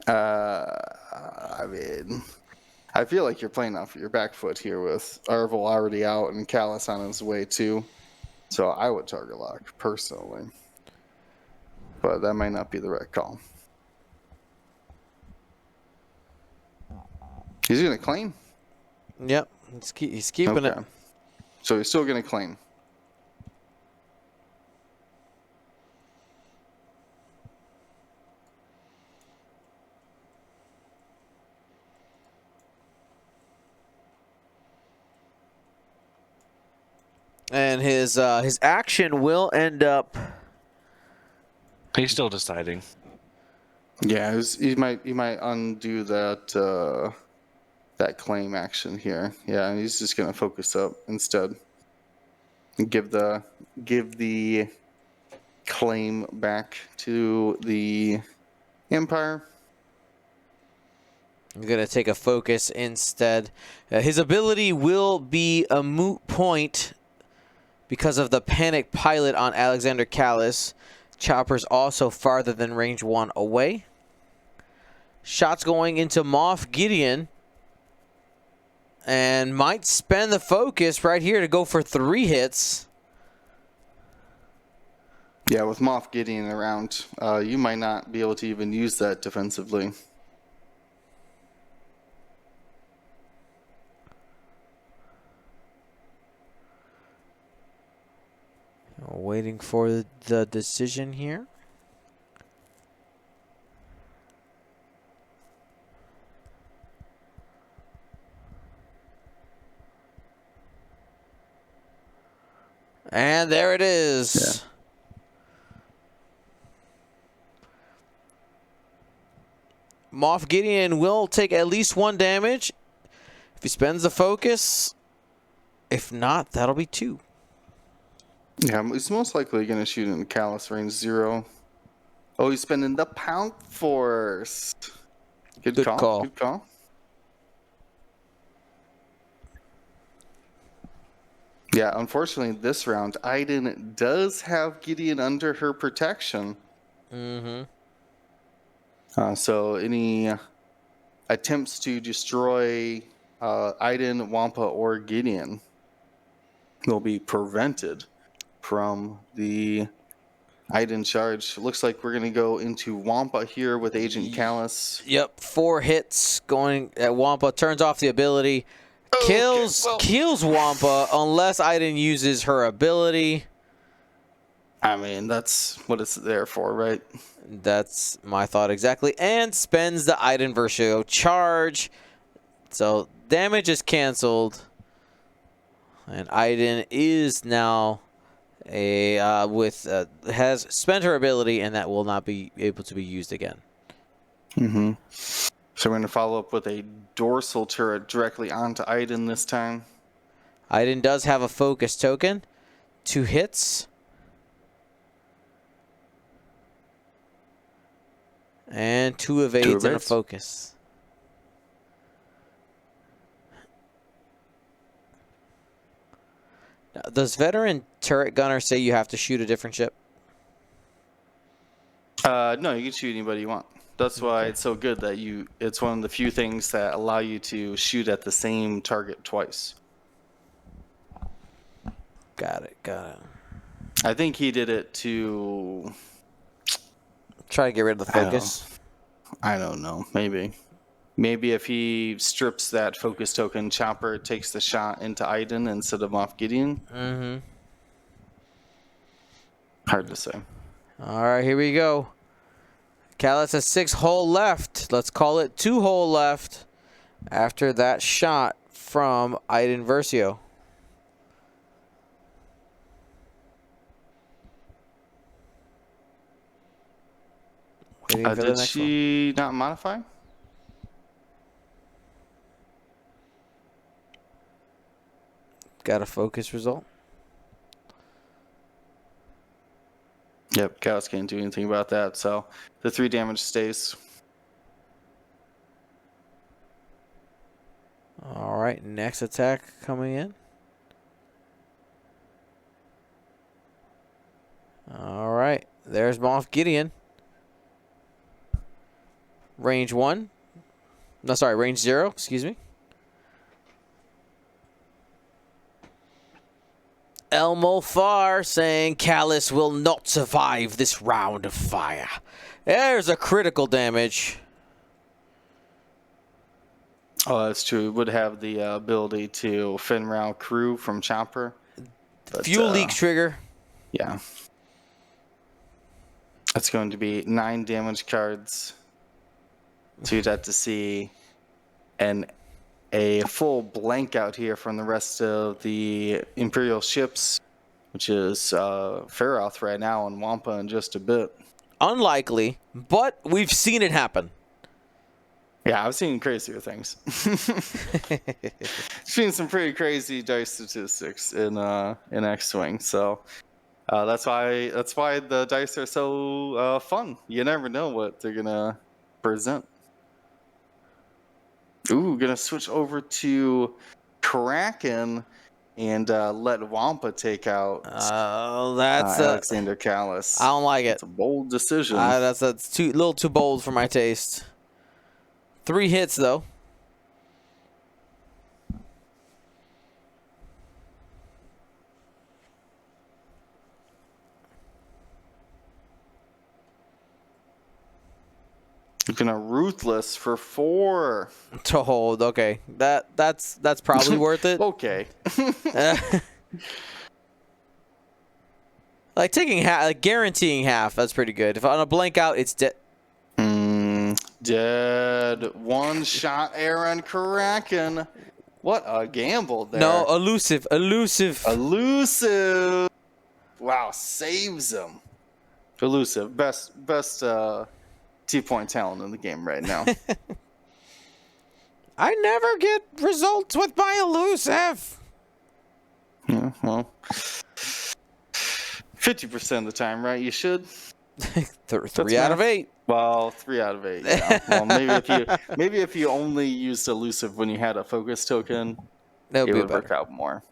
I mean, I feel like you're playing off your back foot here with Arvel already out and Callus on his way too. So I would target lock personally, but that might not be the right call. He's gonna claim. Yep, he's keeping it. So he's still gonna claim. And his action will end up. He's still deciding. Yeah, he might undo that that claim action here. Yeah, he's just gonna focus up instead and give the claim back to the Empire. I'm gonna take a focus instead. His ability will be a moot point because of the panic pilot on Alexander Callus. Chopper's also farther than range 1 away. Shots going into Moff Gideon. And might spend the focus right here to go for 3 hits. Yeah, with Moff Gideon around, you might not be able to even use that defensively. Waiting for the decision here. And there it is. Yeah. Moff Gideon will take at least 1 damage. If he spends the focus, If not, that'll be 2. Yeah, he's most likely going to shoot in Callus range 0. Oh, he's spending the Pound Force. Good call. Good call. Yeah, unfortunately, this round, Iden does have Gideon under her protection. Mm-hmm. So any attempts to destroy Iden, Wampa, or Gideon will be prevented from the Iden charge. Looks like we're going to go into Wampa here with Agent Callus. Yep, 4 hits going at Wampa. Turns off the ability. Kills Wampa unless Iden uses her ability. I mean, that's what it's there for, right? That's my thought exactly. And spends the Iden Versio charge. So damage is canceled. And Iden is now has spent her ability, and that will not be able to be used again. Mm-hmm. So we're going to follow up with a dorsal turret directly onto Iden this time. Iden does have a focus token. 2 hits. And 2 evades and a focus. Now, does veteran turret gunner say you have to shoot a different ship? No, you can shoot anybody you want. That's why it's so good that it's one of the few things that allow you to shoot at the same target twice. Got it. I think he did it to try to get rid of the focus. I don't know. Maybe if he strips that focus token, Chopper takes the shot into Iden instead of off Gideon. Mm-hmm. Hard to say. All right, here we go. Callus has 6 hull left. Let's call it 2 hull left after that shot from Iden Versio. Did she not modify? Got a focus result. Yep, Callus can't do anything about that, so the 3 damage stays. All right, next attack coming in. All right, there's Moff Gideon. Range 1. No, sorry, range 0, excuse me. Elmo Far saying Callus will not survive this round of fire. There's a critical damage. Oh, that's true. It would have the ability to Finral crew from Chopper. But, Fuel leak trigger. Yeah. That's going to be 9 damage cards. So you'd have to see a full blank out here from the rest of the Imperial ships, which is Feroth right now and Wampa in just a bit. Unlikely, but we've seen it happen. Yeah, I've seen crazier things. Seen some pretty crazy dice statistics in X-Wing, so that's why the dice are so fun. You never know what they're gonna present. Ooh, gonna switch over to Kraken and let Wampa take out Alexander Callus. I don't like it. It's a bold decision. That's a little too bold for my taste. 3 hits though. Looking at Ruthless for 4. To hold, okay. That's probably worth it. Okay. Like taking half, like guaranteeing half. That's pretty good. If on a blank out, it's dead. Dead. 1 shot Aaron Kraken. What a gamble there. No, elusive. Wow, saves him. Elusive. Best T-point talent in the game right now. I never get results with my elusive. Yeah, well, 50% of the time, right? You should. 3 out of 8. Well, 3 out of 8. Yeah. Well, maybe if you only used elusive when you had a focus token, it would work out more.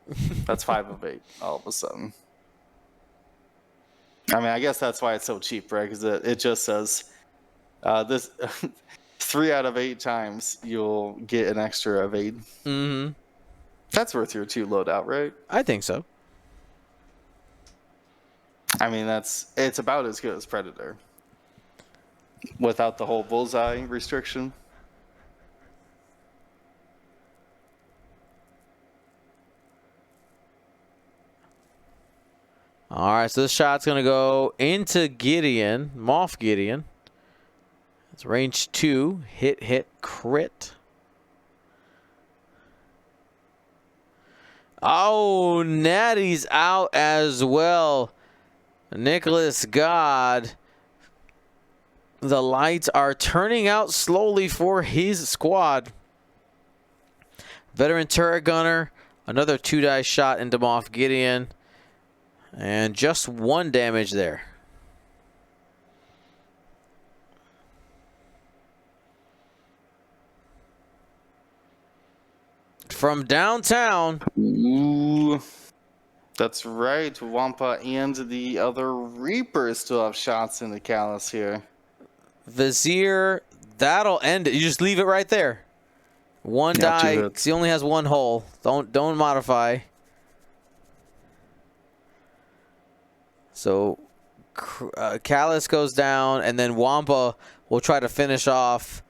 That's 5 of 8 all of a sudden. I mean, I guess that's why it's so cheap, right? Because it just says this 3 out of 8 times you'll get an extra evade. Mm-hmm. That's worth your 2 loadout, right? I think so. I mean, it's about as good as Predator without the whole bullseye restriction. All right, so this shot's going to go into Gideon, Moff Gideon. It's range 2, hit, crit. Oh, Natty's out as well. Niklas, God. The lights are turning out slowly for his squad. Veteran turret gunner, another 2-die shot into Moff Gideon. And just 1 damage there. From downtown. Ooh, that's right. Wampa and the other Reapers still have shots in the Callus here. Vizier, that'll end it. You just leave it right there. 1 die, because he only has 1 hole. Don't modify. So Callus goes down, and then Wampa will try to finish off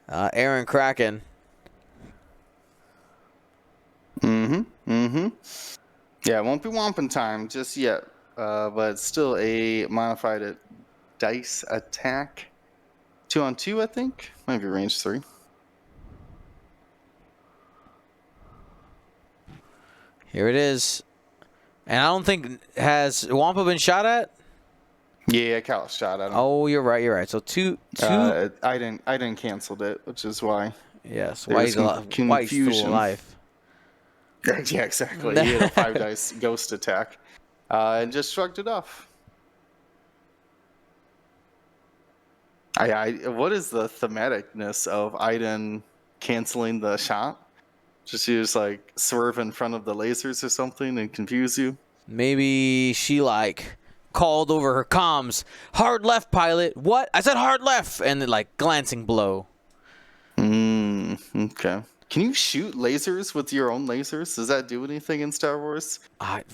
Aaron Kraken. Yeah, it won't be Wampin time just yet, but it's still a modified dice attack. 2-on-2, I think. Might be range 3. Here it is. And I don't think, has Wampa been shot at? Yeah, Callus shot at him. Oh, you're right. So two. I didn't canceled it, which is why. Yes, why he's still alive. Yeah, exactly. He had a 5 dice ghost attack, and just shrugged it off. What is the thematicness of Iden canceling the shot? Just like swerve in front of the lasers or something and confuse you? Maybe she called over her comms, hard left, pilot. What? I said hard left, and then glancing blow. Okay. Can you shoot lasers with your own lasers? Does that do anything in Star Wars? I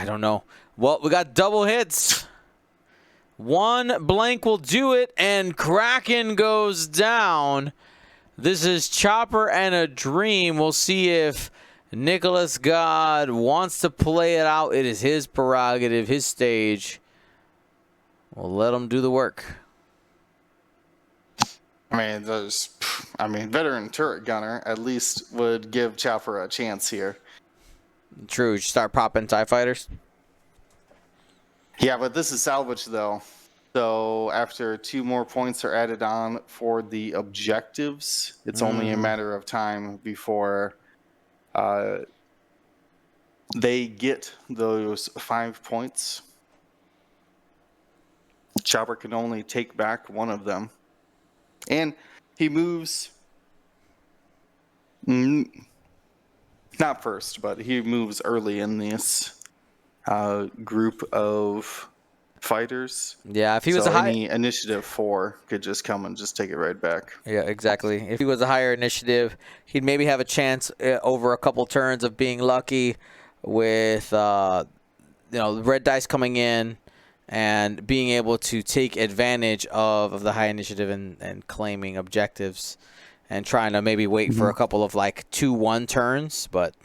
don't know. Well, we got double hits. 1 blank will do it, and Kraken goes down. This is Chopper and a Dream. We'll see if Niklas God wants to play it out. It is his prerogative, his stage. We'll let him do the work. I mean, veteran turret gunner at least would give Chopper a chance here. True. Start popping TIE fighters. Yeah, but this is salvage though. So after 2 more points are added on for the objectives, it's only a matter of time before they get those 5 points. Chopper can only take back 1 of them. And he moves, not first, but he moves early in this group of fighters. Yeah, if he was any initiative 4 could just come and just take it right back. Yeah, exactly. If he was a higher initiative, he'd maybe have a chance over a couple turns of being lucky with red dice coming in and being able to take advantage of the high initiative and claiming objectives and trying to maybe wait for a couple of 2-1 turns, but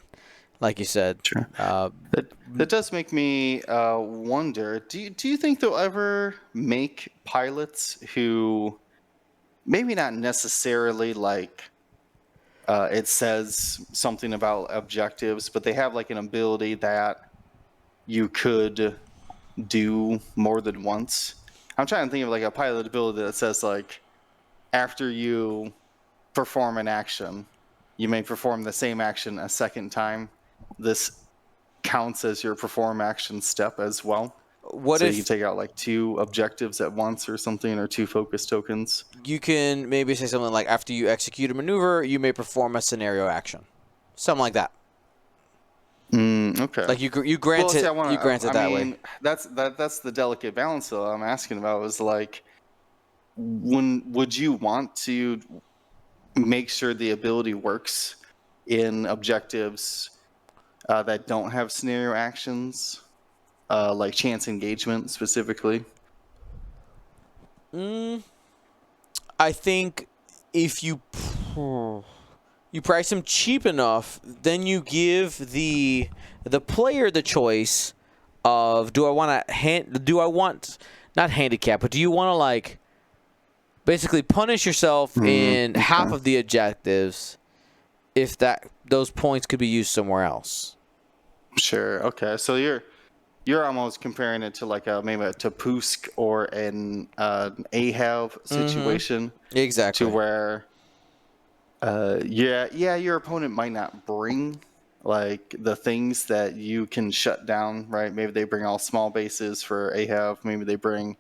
like you said, sure. That does make me wonder. Do you think they'll ever make pilots who maybe not necessarily it says something about objectives, but they have an ability that you could do more than once? I'm trying to think of a pilot ability that says after you perform an action, you may perform the same action a second time. This counts as your perform action step as well. What so if you take out like 2 objectives at once or something, or 2 focus tokens? You can maybe say something like, after you execute a maneuver, you may perform a scenario action. Something like that. Okay. Like you grant it. You grant it that way. That's the delicate balance though I'm asking about. Is like, would you want to make sure the ability works in objectives that don't have scenario actions, like chance engagement specifically? I think if you price them cheap enough, then you give the player the choice of, do I want not handicap, but do you want to like basically punish yourself in half of the objectives if those points could be used somewhere else? Sure. Okay. So you're almost comparing it to like maybe a Tapusk or an Ahab situation. Exactly. To where your opponent might not bring like the things that you can shut down, right? Maybe they bring all small bases for Ahab. Maybe they bring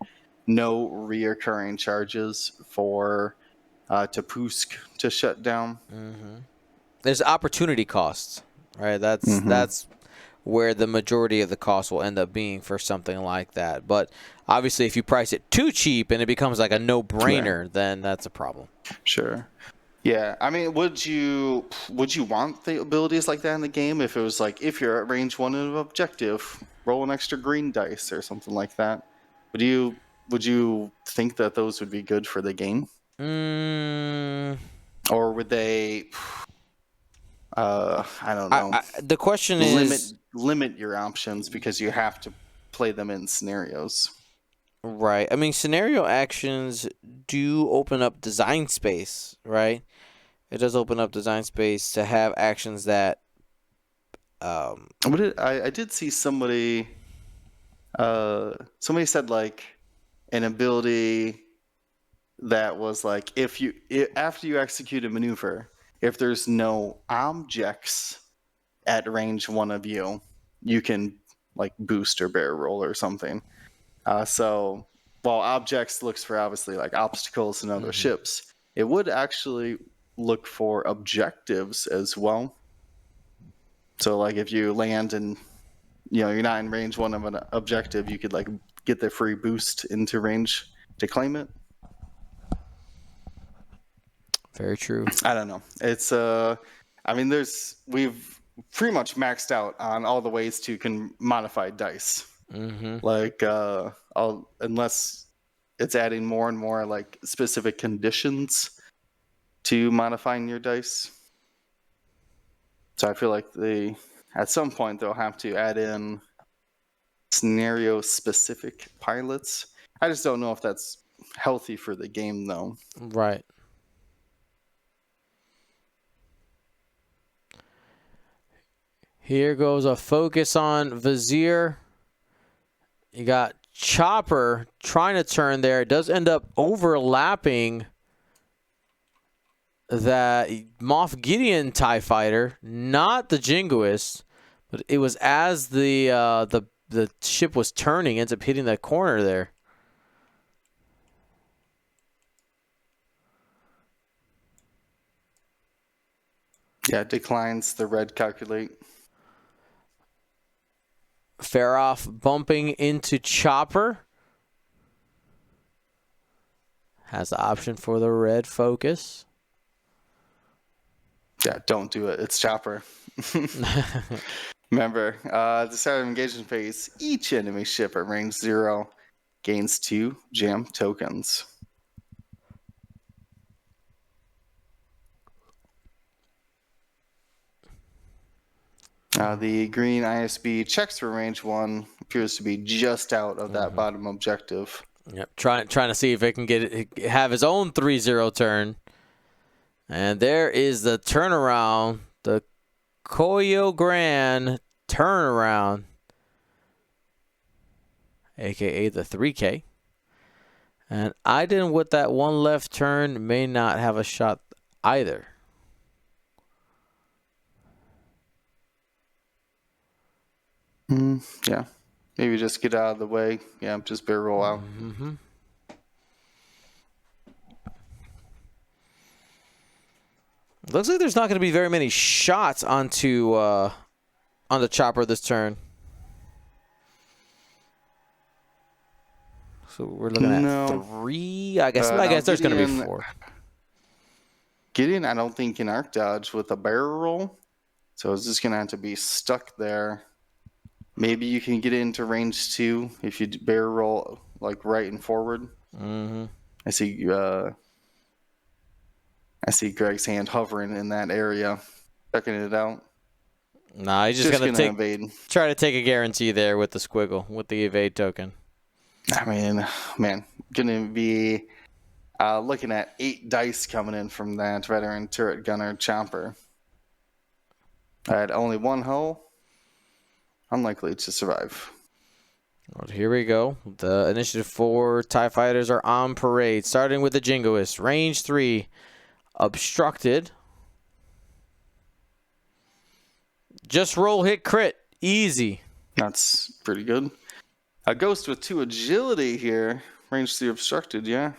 no reoccurring charges for Tapusk to shut down. There's opportunity costs, right? That's where the majority of the cost will end up being for something like that. But obviously, if you price it too cheap and it becomes like a no-brainer, then that's a problem. Sure. Yeah, I mean, would you want the abilities like that in the game? If it was like, if you're at range 1 of objective, roll an extra green dice or something like that. Would you think that those would be good for the game? Or would they? I don't know. The question is limit your options because you have to play them in scenarios. Right. I mean, scenario actions do open up design space, right? It does open up design space to have actions that. I did see somebody. Somebody said like an ability that was like, after you execute a maneuver, if there's no objects at range 1 of you, you can like boost or barrel roll or something. So while objects looks for obviously like obstacles and other ships, it would actually look for objectives as well. So like if you land and you're not in range 1 of an objective, you could like get the free boost into range to claim it. Very true. I don't know. It's I mean, we've pretty much maxed out on all the ways to modify dice. Like unless it's adding more and more like specific conditions to modifying your dice. So I feel like at some point they'll have to add in scenario specific pilots. I just don't know if that's healthy for the game though. Right. Here goes a focus on Vizier. You got Chopper trying to turn there. It does end up overlapping that Moff Gideon TIE fighter, not the Jingoist, but it was as the ship was turning, ends up hitting that corner there. Yeah, declines the red calculate. Faroff bumping into Chopper. Has the option for the red focus. Yeah, don't do it. It's Chopper. Remember, at the start of engagement phase, each enemy ship at range 0 gains 2 jam tokens. The green ISB checks for range 1, appears to be just out of that bottom objective. Yep, trying to see if it can have his own 3-0 turn. And there is the turnaround, the Koyo Gran turnaround, aka the 3K. And Iden with that one left turn may not have a shot either. Yeah. Maybe just get out of the way. Yeah, just barrel roll out. Looks like there's not going to be very many shots onto on the chopper this turn. So we're looking at 3. I guess there's going to be 4. Gideon, I don't think can arc dodge with a barrel roll, so it's just going to have to be stuck there. Maybe you can get into range 2 if you barrel roll like right and forward. I see Greg's hand hovering in that area, checking it out. Nah, he's just gonna evade. Try to take a guarantee there with the squiggle, with the evade token. I mean, man, gonna be looking at 8 dice coming in from that veteran turret gunner chopper. I had only 1 hull. Unlikely to survive. Well, here we go. The initiative 4 TIE fighters are on parade, starting with the Jingoist. Range 3, obstructed. Just roll, hit, crit. Easy. That's pretty good. A ghost with 2 agility here. Range 3 obstructed, yeah.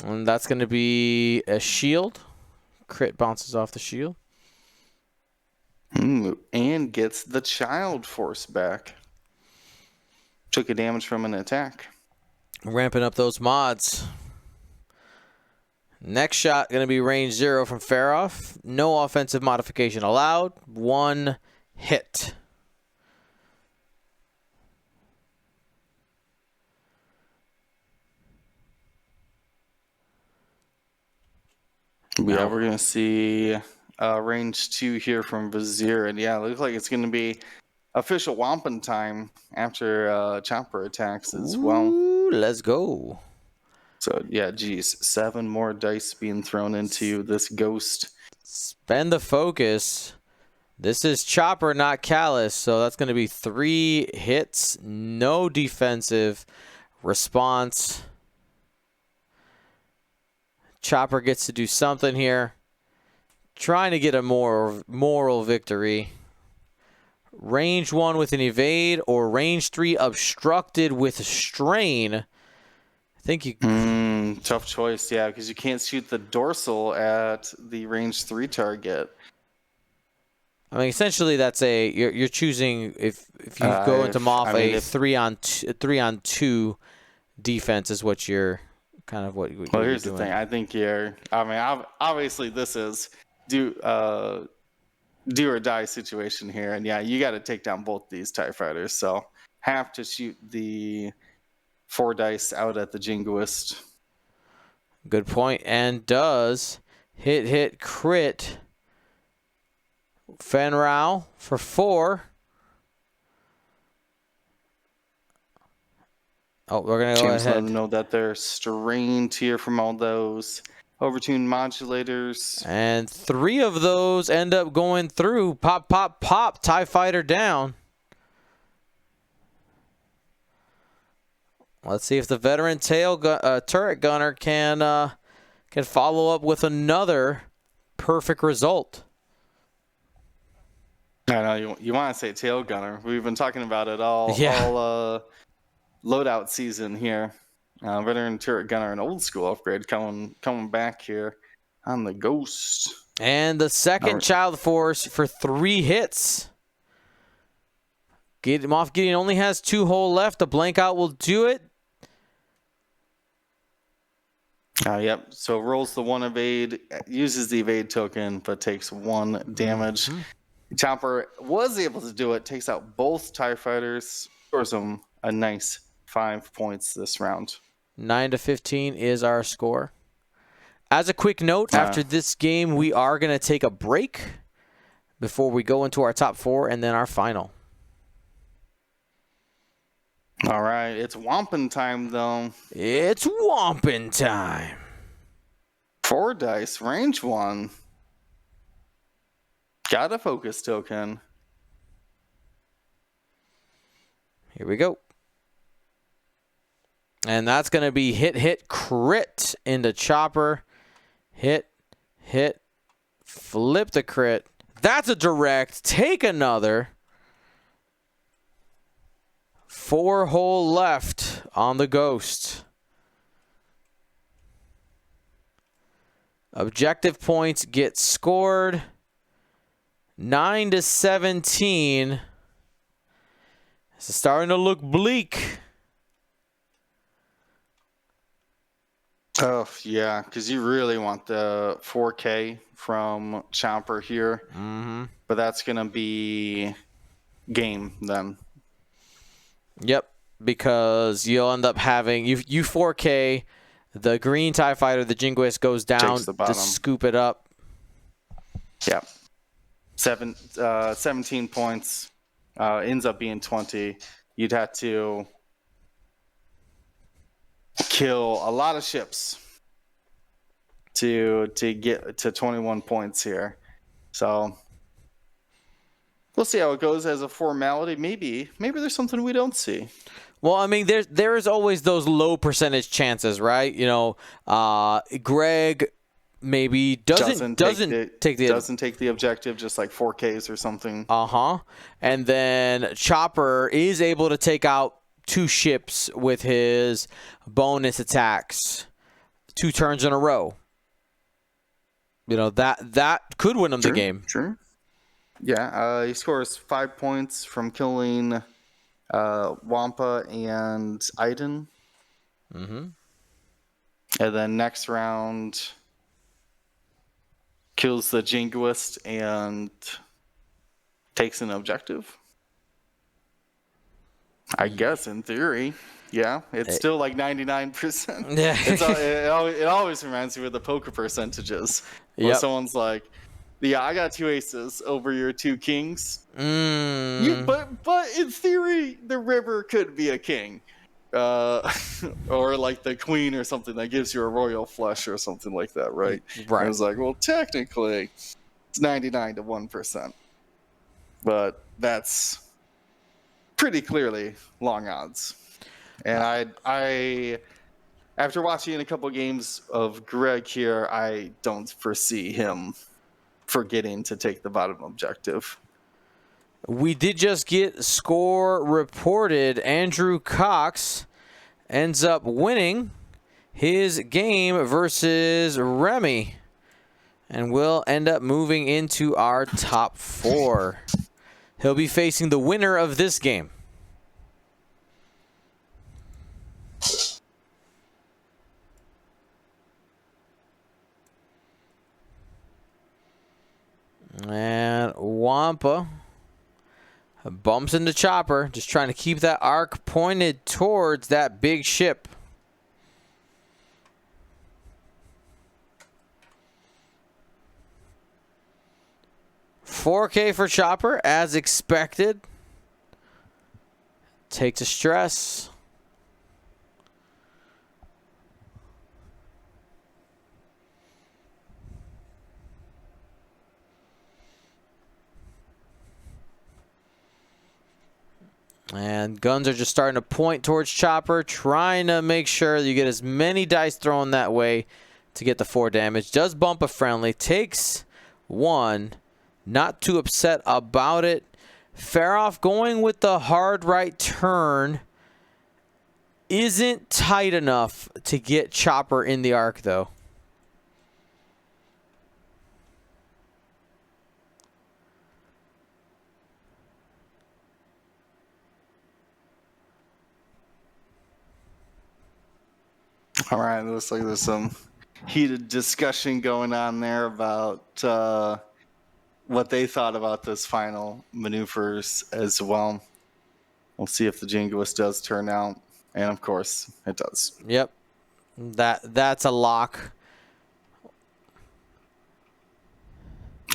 And that's going to be a shield. Crit bounces off the shield. And gets the child force back. Took a damage from an attack. Ramping up those mods. Next shot going to be range 0 from Faroff. No offensive modification allowed. 1 hit. Yeah, we're going to see range 2 here from Vizier. And yeah, it looks like it's going to be official Wampin time after chopper attacks as well. Let's go. So yeah, geez, 7 more dice being thrown into this ghost. Spend the focus. This is chopper, not callus. So that's going to be 3 hits. No defensive response. Chopper gets to do something here. Trying to get a moral victory. Range 1 with an evade or range 3 obstructed with strain. I think you... tough choice, yeah, because you can't shoot the dorsal at the range 3 target. I mean, essentially, that's a you're choosing if you go into Moff a 3-on-2 defense is what you're kind of what you're well, here's doing. The thing. I think you're. I mean, obviously, this is do or die situation here, and yeah, you got to take down both these TIE fighters. So have to shoot the 4 dice out at the Jingoist. Good point, and does hit crit Fenrau for 4. Oh, we're gonna go ahead. Let them know that they're strained here from all those overtuned modulators. And 3 of those end up going through. Pop, pop, pop. TIE fighter down. Let's see if the veteran turret gunner can follow up with another perfect result. I know you want to say tail gunner. We've been talking about it all loadout season here. Veteran turret gunner, an old school upgrade coming back here on the ghost. And the second child force for 3 hits. Moff Gideon only has 2 hull left. The blank out will do it. Yep. So rolls the 1 evade, uses the evade token, but takes 1 damage. Chopper was able to do it. Takes out both TIE fighters. Scores them a nice 5 points this round. 9-15 is our score. As a quick note, after this game, we are going to take a break before we go into our top 4 and then our final. All right, it's Wampin time, though. It's Wampin time. 4 dice, range 1. Got a focus token. Here we go. And that's going to be hit, crit into chopper. Hit, flip the crit. That's a direct. Take another. 4 hole left on the Ghost. Objective points get scored. 9-17. This is starting to look bleak. Oh, yeah, because you really want the 4K from Chomper here. Mm-hmm. But that's going to be game then. Yep, because you'll end up having you 4K, the green TIE Fighter, the Jingoist goes down to scoop it up. Yep. 17 points, ends up being 20. You'd have to kill a lot of ships to get to 21 points here. So we'll see how it goes as a formality. Maybe there's something we don't see. Well, I mean, there's always those low percentage chances, right? You know, Greg maybe doesn't take the objective, just like 4Ks or something. And then Chopper is able to take out 2 ships with his bonus attacks 2 turns in a row. You know, that could win him the game. Sure. Yeah, he scores 5 points from killing Wampa and Iden. Mm-hmm. And then next round kills the Jingoist and takes an objective. I guess in theory. Yeah, it's still like 99%. Yeah. It always reminds me of the poker percentages. Where someone's like, yeah, I got 2 aces over your 2 kings. But in theory, the river could be a king. Or like the queen or something that gives you a royal flush or something like that, right? Right. And it's like, well, technically, it's 99 to 1%. But that's pretty clearly long odds. And I after watching a couple games of Greg here, I don't foresee him forgetting to take the bottom objective. We did just get score reported. Andrew Cox ends up winning his game versus Remy. And will end up moving into our top 4. He'll be facing the winner of this game. And Wampa bumps into Chopper, just trying to keep that arc pointed towards that big ship. $4K for Chopper, as expected. Takes a stress. And guns are just starting to point towards Chopper, trying to make sure that you get as many dice thrown that way to get the 4 damage. Does bump a friendly, takes 1. Not too upset about it. Faroff going with the hard right turn. Isn't tight enough to get Chopper in the arc, though. All right, it looks like there's some heated discussion going on there about what they thought about this final maneuvers as well. We'll see if the Jingoist does turn out, and of course, it does. Yep, that's a lock.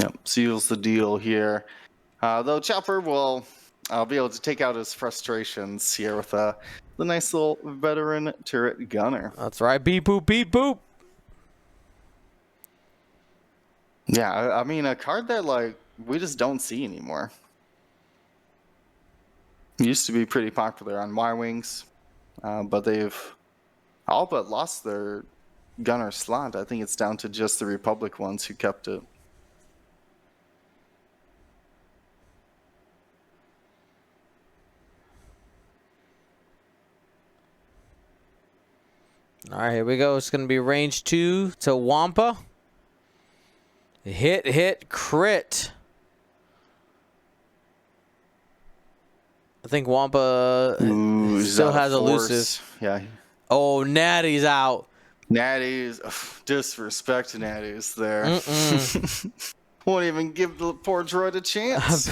Yep, seals the deal here. Though Chopper will be able to take out his frustrations here with the nice little veteran turret gunner. That's right. Beep boop, beep boop. Yeah, I mean, a card that like we just don't see anymore. It used to be pretty popular on Y-Wings, but they've all but lost their gunner slot. I think it's down to just the Republic ones who kept it. All right, here we go. It's going to be range 2 to Wampa. Hit, crit. I think Wampa still has elusive. Yeah. Oh, Natty's out. Natty's, disrespect to Natty's there. Won't even give the poor droid a chance.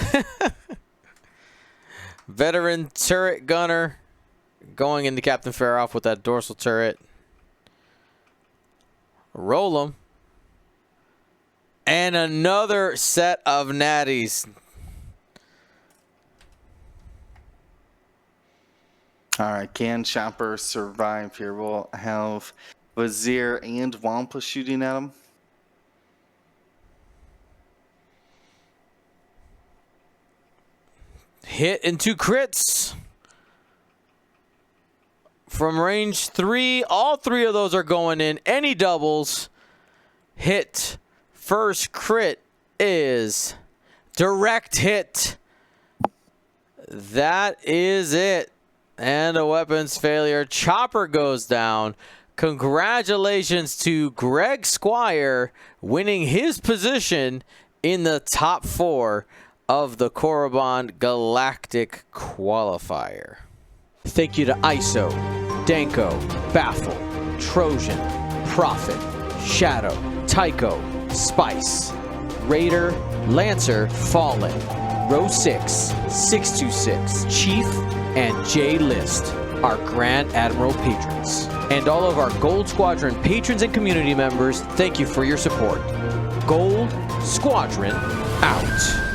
Veteran turret gunner going into Captain Faroff with that dorsal turret. Roll him. And another set of natties. All right, can Chopper survive here? We'll have Vizier and Wampa shooting at him. Hit and 2 crits. From range 3, all 3 of those are going in. Any doubles. Hit. First crit is direct hit. That is it. And a weapons failure. Chopper goes down. Congratulations to Greg Squire winning his position in the top 4 of the Korriban Galactic Qualifier. Thank you to ISO, Danko, Baffle, Trojan, Prophet, Shadow, Tycho, Spice, Raider, Lancer, Fallen, Row 6, 626, Chief, and J List, our Grand Admiral patrons. And all of our Gold Squadron patrons and community members, thank you for your support. Gold Squadron out.